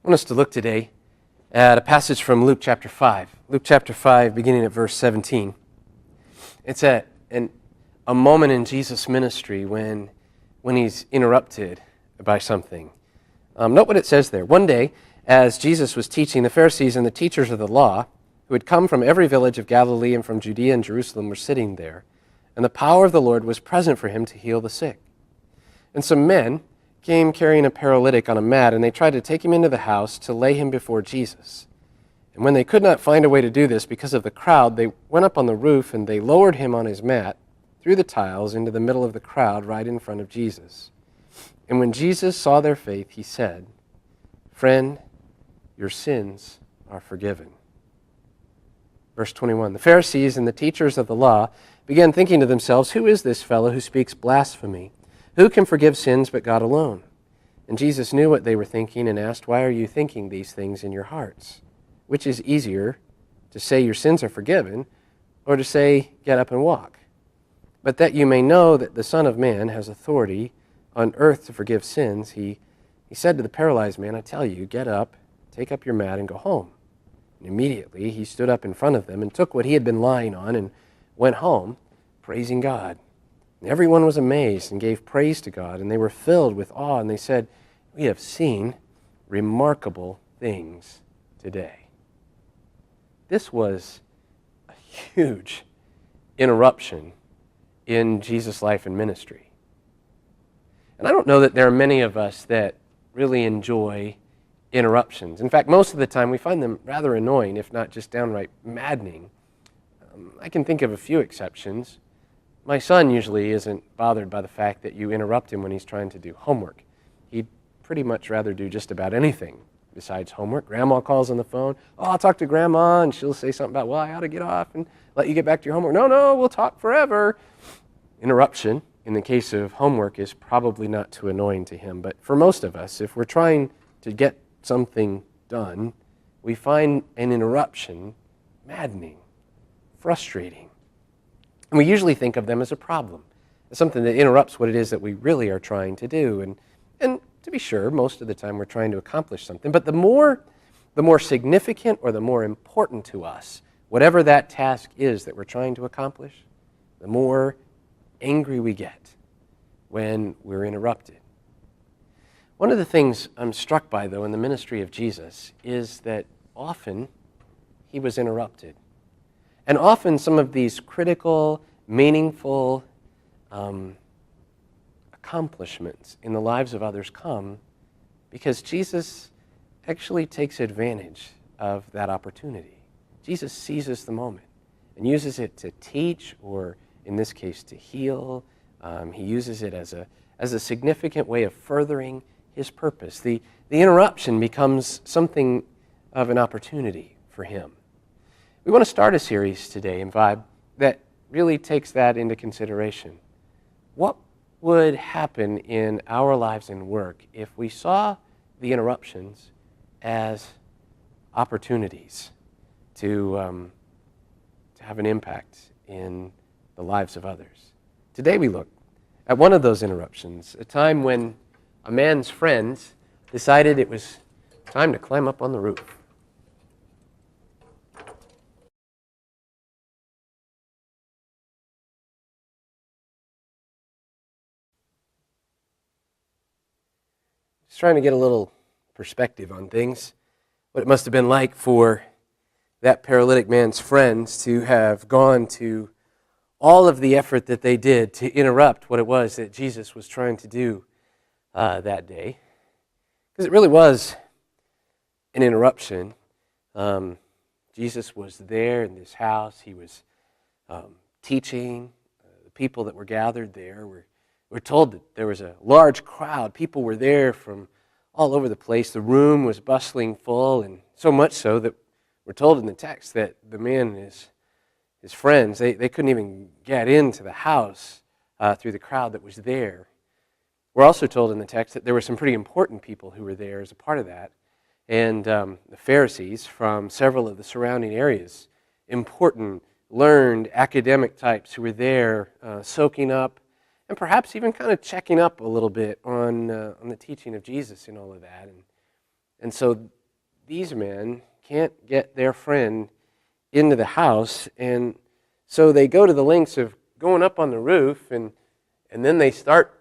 I want us to look today at a passage from Luke chapter 5. Luke chapter 5, beginning at verse 17. It's a moment in Jesus' ministry when he's interrupted by something. Note what it says there. One day, as Jesus was teaching, the Pharisees and the teachers of the law, who had come from every village of Galilee and from Judea and Jerusalem, were sitting there, and the power of the Lord was present for him to heal the sick. And some men came carrying a paralytic on a mat, and they tried to take him into the house to lay him before Jesus. And when they could not find a way to do this because of the crowd, they went up on the roof and they lowered him on his mat through the tiles into the middle of the crowd right in front of Jesus. And when Jesus saw their faith, he said, "Friend, your sins are forgiven." Verse 21, the Pharisees and the teachers of the law began thinking to themselves, "Who is this fellow who speaks blasphemy? Who can forgive sins but God alone?" And Jesus knew what they were thinking and asked, "Why are you thinking these things in your hearts? Which is easier, to say your sins are forgiven, or to say, get up and walk? But that you may know that the Son of Man has authority on earth to forgive sins," he said to the paralyzed man, "I tell you, get up, take up your mat, and go home." And immediately he stood up in front of them and took what he had been lying on and went home, praising God. And everyone was amazed and gave praise to God, and they were filled with awe, and they said, "We have seen remarkable things today." This was a huge interruption in Jesus' life and ministry. And I don't know that there are many of us that really enjoy interruptions. In fact, most of the time we find them rather annoying, if not just downright maddening. I can think of a few exceptions. My son usually isn't bothered by the fact that you interrupt him when he's trying to do homework. He'd pretty much rather do just about anything besides homework. Grandma calls on the phone. "Oh, I'll talk to Grandma," and she'll say something about, "Well, I ought to get off and let you get back to your homework." No, we'll talk forever." Interruption, in the case of homework, is probably not too annoying to him. But for most of us, if we're trying to get something done, we find an interruption maddening, frustrating. And we usually think of them as a problem, as something that interrupts what it is that we really are trying to do. And to be sure, most of the time we're trying to accomplish something. But the more significant or the more important to us, whatever that task is that we're trying to accomplish, the more angry we get when we're interrupted. One of the things I'm struck by, though, in the ministry of Jesus is that often he was interrupted. And often some of these critical, meaningful accomplishments in the lives of others come because Jesus actually takes advantage of that opportunity. Jesus seizes the moment and uses it to teach, or in this case to heal. He uses it as a significant way of furthering his purpose. The interruption becomes something of an opportunity for him. We want to start a series today in Vibe that really takes that into consideration. What would happen in our lives and work if we saw the interruptions as opportunities to have an impact in the lives of others? Today we look at one of those interruptions, a time when a man's friends decided it was time to climb up on the roof. Just trying to get a little perspective on things, what it must have been like for that paralytic man's friends to have gone to all of the effort that they did to interrupt what it was that Jesus was trying to do that day. Because it really was an interruption. Jesus was there in this house. He was teaching. The people that were gathered there were told that there was a large crowd. People were there from all over the place. The room was bustling full, and so much so that we're told in the text that the man and his friends, they couldn't even get into the house through the crowd that was there. We're also told in the text that there were some pretty important people who were there as a part of that. And the Pharisees from several of the surrounding areas, important, learned, academic types who were there soaking up and perhaps even kind of checking up a little bit on the teaching of Jesus and all of that. And so these men can't get their friend into the house, and so they go to the lengths of going up on the roof, and then they start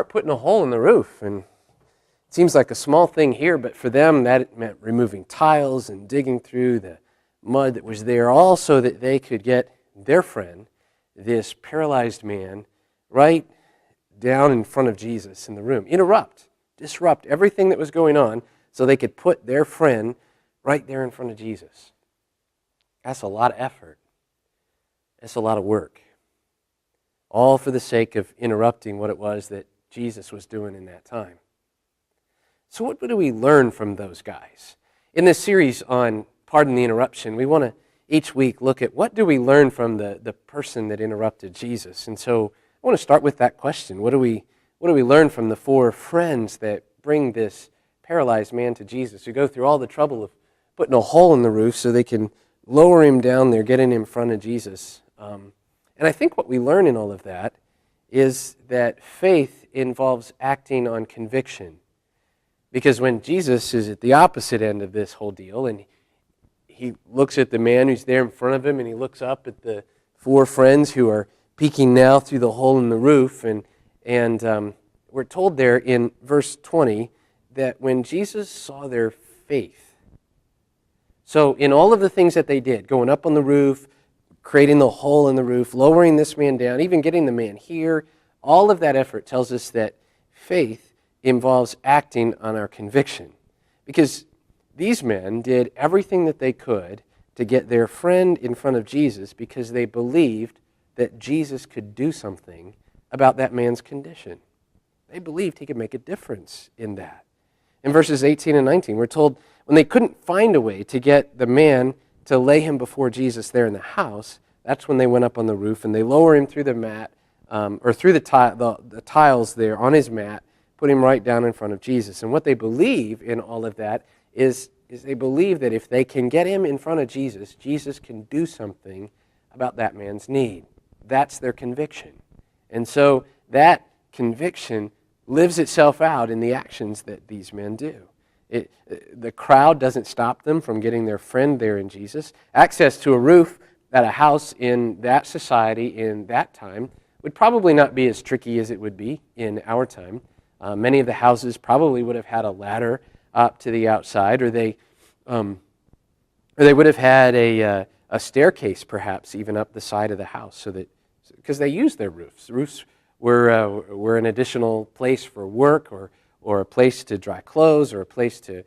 putting a hole in the roof. And it seems like a small thing here, but for them that meant removing tiles and digging through the mud that was there, all so that they could get their friend, this paralyzed man, right down in front of Jesus in the room. Disrupt everything that was going on so they could put their friend right there in front of Jesus. That's a lot of effort. That's a lot of work. All for the sake of interrupting what it was that Jesus was doing in that time. So what do we learn from those guys? In this series on Pardon the Interruption, we want to each week look at what do we learn from the person that interrupted Jesus. And so I want to start with that question. What do we learn from the four friends that bring this paralyzed man to Jesus, who go through all the trouble of putting a hole in the roof so they can lower him down there, get him in front of Jesus? And I think what we learn in all of that is that faith involves acting on conviction. Because when Jesus is at the opposite end of this whole deal, and he looks at the man who's there in front of him, and he looks up at the four friends who are peeking now through the hole in the roof, and we're told there in verse 20 that when Jesus saw their faith, so in all of the things that they did, going up on the roof, creating the hole in the roof, lowering this man down, even getting the man here, all of that effort tells us that faith involves acting on our conviction. Because these men did everything that they could to get their friend in front of Jesus because they believed that Jesus could do something about that man's condition. They believed he could make a difference in that. In verses 18 and 19, we're told when they couldn't find a way to get the man to lay him before Jesus there in the house, that's when they went up on the roof and they lower him through the mat, or through the tiles there on his mat, put him right down in front of Jesus. And what they believe in all of that is they believe that if they can get him in front of Jesus, Jesus can do something about that man's need. That's their conviction. And so that conviction lives itself out in the actions that these men do. The crowd doesn't stop them from getting their friend there in Jesus. Access to a roof at a house in that society in that time would probably not be as tricky as it would be in our time. Many of the houses probably would have had a ladder up to the outside, or they would have had a staircase perhaps even up the side of the house, so that because they used their roofs. Roofs were an additional place for work, or a place to dry clothes, or a place to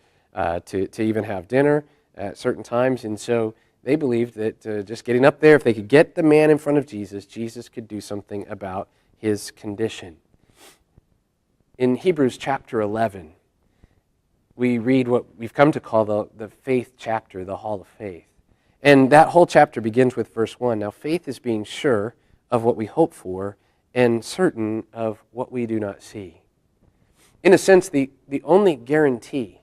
even have dinner at certain times. And so they believed that just getting up there, if they could get the man in front of Jesus, Jesus could do something about his condition. In Hebrews chapter 11, we read what we've come to call the faith chapter, the Hall of Faith. And that whole chapter begins with verse 1. Now, faith is being sure of what we hope for and certain of what we do not see. In a sense, the only guarantee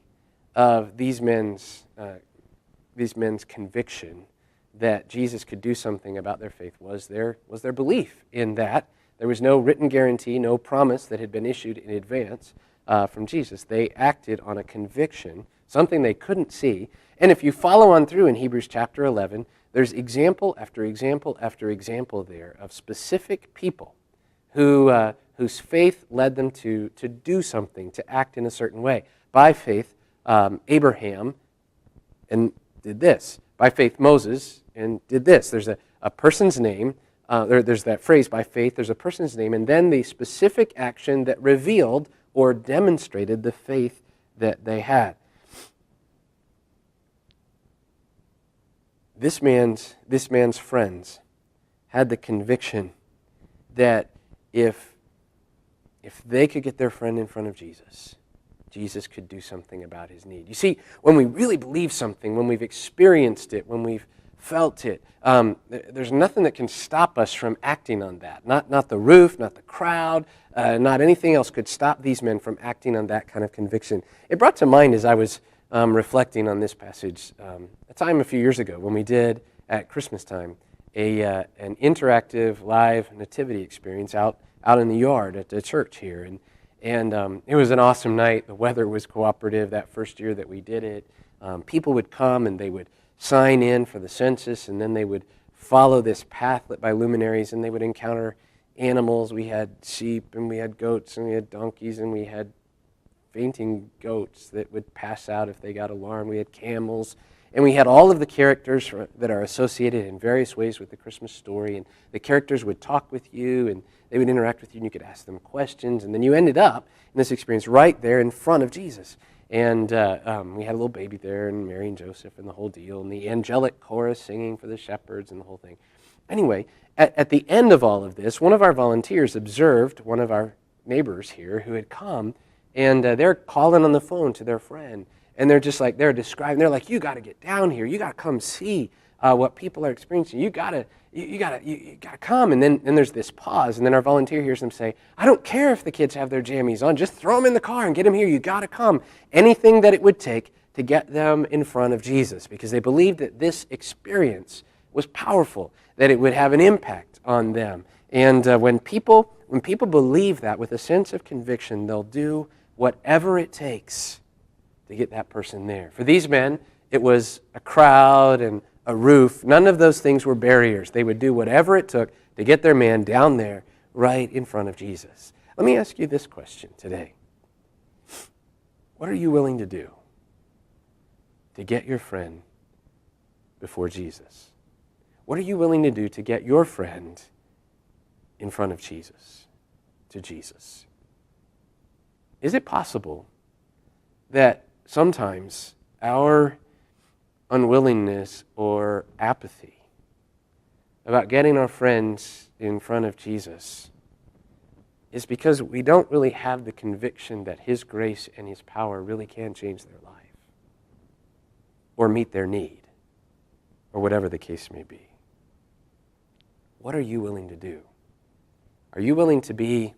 of these men's conviction that Jesus could do something about their faith was their belief in that. There was no written guarantee, no promise that had been issued in advance from Jesus. They acted on a conviction, something they couldn't see. And if you follow on through in Hebrews chapter 11, there's example after example after example there of specific people whose faith led them to do something, to act in a certain way. By faith, Abraham and did this. By faith, Moses and did this. There's a person's name. There's that phrase, by faith, there's a person's name, and then the specific action that revealed or demonstrated the faith that they had. This man's friends had the conviction that if they could get their friend in front of Jesus, Jesus could do something about his need. You see, when we really believe something, when we've experienced it, when we've felt it, there's nothing that can stop us from acting on that. Not the roof, not the crowd, not anything else could stop these men from acting on that kind of conviction. It brought to mind as I was reflecting on this passage a time a few years ago when we did at Christmas time an interactive live nativity experience out in the yard at the church here. And it was an awesome night. The weather was cooperative that first year that we did it. People would come and they would sign in for the census, and then they would follow this path lit by luminaries, and they would encounter animals. We had sheep, and we had goats, and we had donkeys, and we had fainting goats that would pass out if they got alarmed. We had camels, and we had all of the characters that are associated in various ways with the Christmas story, and the characters would talk with you, and they would interact with you, and you could ask them questions, and then you ended up in this experience right there in front of Jesus. And we had a little baby there, and Mary and Joseph, and the whole deal, and the angelic chorus singing for the shepherds and the whole thing. Anyway, at the end of all of this, one of our volunteers observed one of our neighbors here who had come, and they're calling on the phone to their friend, and they're just like, they're describing, they're like, you got to get down here, you got to come see what people are experiencing, you got to come. And then there's this pause, and then our volunteer hears them say, I don't care if the kids have their jammies on, just throw them in the car and get them here, you got to come. Anything that it would take to get them in front of Jesus, because they believed that this experience was powerful, that it would have an impact on them. And when people believe that with a sense of conviction, they'll do whatever it takes to get that person there. For these men, it was a crowd and a roof. None of those things were barriers. They would do whatever it took to get their man down there right in front of Jesus. Let me ask you this question today. What are you willing to do to get your friend before Jesus? What are you willing to do to get your friend in front of Jesus, to Jesus? Is it possible that sometimes our unwillingness or apathy about getting our friends in front of Jesus is because we don't really have the conviction that His grace and His power really can change their life or meet their need, or whatever the case may be? What are you willing to do? Are you willing to be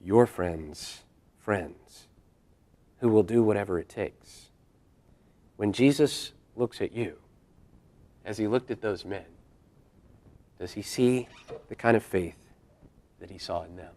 your friends' friends who will do whatever it takes? When Jesus looks at you, as He looked at those men, does He see the kind of faith that He saw in them?